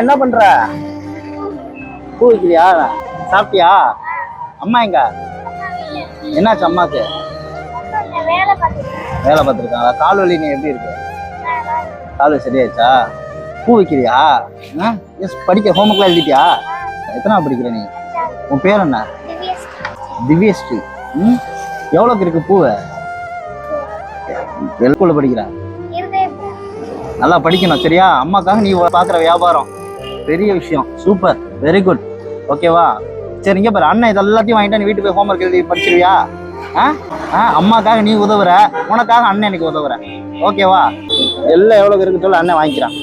என்ன பண்ற? பூ வைக்கிறியா? சாப்பிட்டியா? அம்மா எங்க? என்னாச்சு அம்மாக்கு? வேலை பார்த்துருக்காங்களா? கால் வலி நீ எப்படி இருக்கு? கால் சரியாயிடுச்சா? பூ வைக்கிறியா? படிக்க ஹோம்ஒர்க்லாம் எழுதிட்டியா? எத்தனை படிக்கிற நீ? உன் பேர் என்ன? திவ்யஸ்ரீ. எவ்வளோக்கு இருக்கு பூவை? எல்குள்ள படிக்கிற? நல்லா படிக்கணும் சரியா? அம்மாக்காக நீ பார்க்குற வியாபாரம் பெரிய விஷயம். Super, very good. ஓகேவா? சரி, இங்கே பாரு, அண்ணன் இது எல்லாத்தையும் வாங்கிட்டு நீ வீட்டுக்கு போய் ஹோம்ஒர்க் எழுதி படிச்சிருவியா? அம்மாக்காக நீ உதவுற, உனக்காக அண்ணன் எனக்கு உதவுற. ஓகேவா? எல்லாம் எவ்வளோ இருக்கு சொல்ல, அண்ணன் வாங்கிக்கிறான்.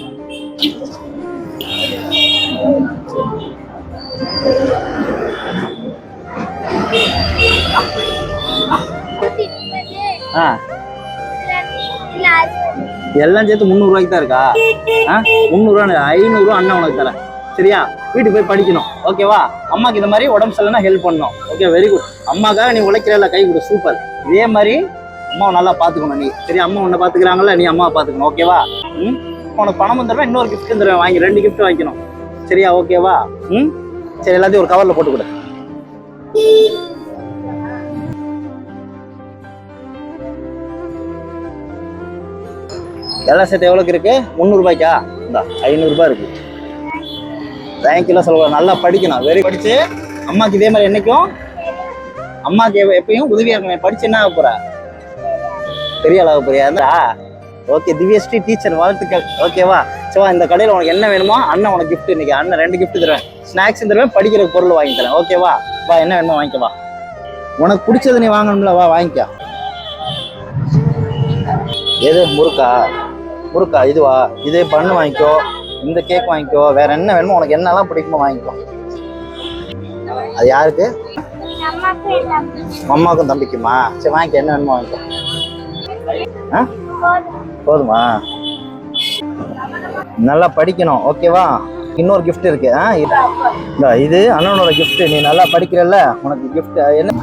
எல்லாம் சேர்த்து 300 ரூபாய்க்கு தான் இருக்கா? 300 500 அண்ணன் உனக்கு தரேன் சரியா? வீட்டுக்கு போய் படிக்கணும். ஓகேவா? அம்மாக்கு இந்த மாதிரி உடம்பு சரியில்லைன்னா ஹெல்ப் பண்ணணும். Okay, very good. அம்மாக்காக நீ உழைக்கிறல, கை கொடு. சூப்பர். இதே மாதிரி அம்மாவை நல்லா பார்த்துக்கணும் நீ சரியா? அம்மா உன்னை பார்த்துக்கிறாங்கல்ல, நீ அம்மாவை பார்த்துக்கணும். ஓகேவா? உனக்கு பணம் தருவேன், இன்னொரு கிஃப்ட் தருவேன். வாங்கி 2 கிஃப்ட் வாங்கிக்கணும் சரியா? ஓகேவா? சரி, எல்லாத்தையும் ஒரு கவர்ல போட்டு கொடு. எல்லாம் சேர்த்து எவ்வளோக்கு இருக்கு? 300 ரூபாய்க்கா? இந்த 500 ரூபாய் இருக்கு. தேங்க்யூலாம் சொல்லுவாங்க. நல்லா படிக்கணும். வெரி படிச்சு அம்மாக்கு இதே மாதிரி என்னைக்கும் அம்மாக்கு எப்பயும் உதவியா இருக்கணும். படிச்சு என்ன ஆக போற? பெரிய அளவு போறியா? ஓகே, திவ்யஸ்ரீ டீச்சர் வாழ்த்துக்கள். ஓகேவா? சரி, இந்த கடையில் உனக்கு என்ன வேணுமோ அண்ணன் உனக்கு கிஃப்ட். இன்னைக்கு அண்ணன் 2 கிஃப்ட் தருவேன். ஸ்நாக்ஸ் தருவேன், படிக்கிற பொருள் வாங்கி தரேன். ஓகேவா? வா, என்ன வேணுமோ வாங்கிக்கவா. உனக்கு பிடிச்சது நீ வாங்கணும்ல, வா வாங்கிக்க. எது? முறுக்கா? இதுவா? இதே பண்ணு வாங்கிக்கோ, இந்த கேக் வாங்கிக்கோ. வேற என்ன வேணுமோ, உனக்கு என்னெல்லாம் பிடிக்குமோ வாங்கிக்கோ. அது யாருக்கு? அம்மாவுக்கும் தம்பிக்குமா? சரி, வாங்கிக்க. என்ன வேணுமோ வாங்கிக்கோ. போதுமா? நல்லா படிக்கணும். ஓகேவா? இன்னொரு கிஃப்ட் இருக்கு. இது அண்ணனோட கிஃப்ட். நீ நல்லா படிக்கிறல்ல, உனக்கு கிஃப்ட் என்ன?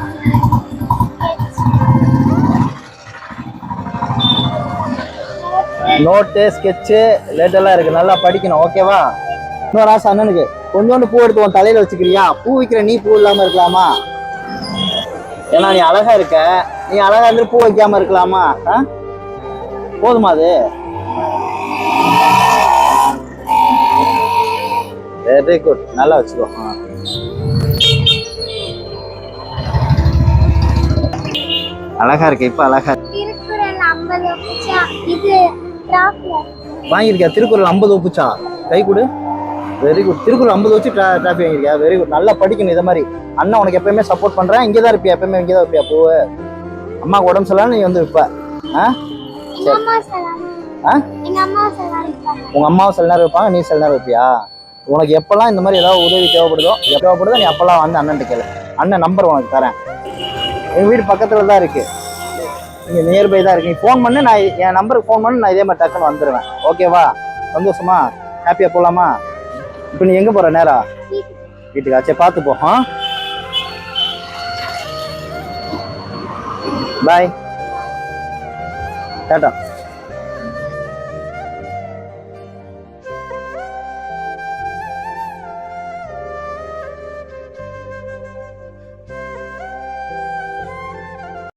நோட்டு, ஸ்கெட்சு, லெட்டர்லாம் இருக்கு. நல்லா படிக்கணும். ஓகேவா? இன்னொரு ஆசை அண்ணனுக்கு, கொஞ்சோண்டு பூ எடுத்து உன் தலையில வச்சுக்கிறியா? பூ வைக்கிற நீ பூ இல்லாம இருக்கலாமா? ஏன்னா நீ அழகா இருக்க. நீ அழகா இருந்து பூ வைக்காம இருக்கலாமா? போதுமா? அது வெரி குட். நல்லா வச்சுக்கோ. அழகா இருக்கு. இப்ப அழகா வாங்கியிருக்கியா? திருக்குறள் 50 ஒப்புச்சா? கை கொடு. Very good. திருக்குறள் 50 வச்சு டிராஃபி வாங்கியிருக்கியா? Very good. நல்லா படிக்கணும். இதை மாதிரி அண்ணன் உனக்கு எப்பயுமே சப்போர்ட் பண்றேன். இங்கே தான் இருப்பியா? எப்பயுமே இங்கே தான் இருப்பியா? பூ அம்மாவுக்கு உடம்பு சரியில்லைன்னு நீ வந்து விற்ப. உங்க அம்மாவும் சில நேரம் வைப்பாங்க, நீ சில நேரம் வைப்பியா? உனக்கு எப்பெல்லாம் இந்த மாதிரி ஏதாவது உதவி தேவைப்படுதோ நீ அப்பெல்லாம் வந்து அண்ணன் கேளு. அண்ணன் நம்பர் உனக்கு தரேன். எங்க வீடு பக்கத்துல தான் இருக்கு. இங்க நியர்பை தான் இருக்கு. நீ ஃபோன் பண்ணு, நான் என் நம்பருக்கு ஃபோன் பண்ணி நான் இதே மாதிரி டக்குன்னு வந்துடுவேன். ஓகேவா? சந்தோஷமா? ஹாப்பியா போலாமா? இப்போ நீ எங்க போற? நேரா வீட்டுக்கு. ஆச்சே, பார்த்து போ. பாய், டாடா.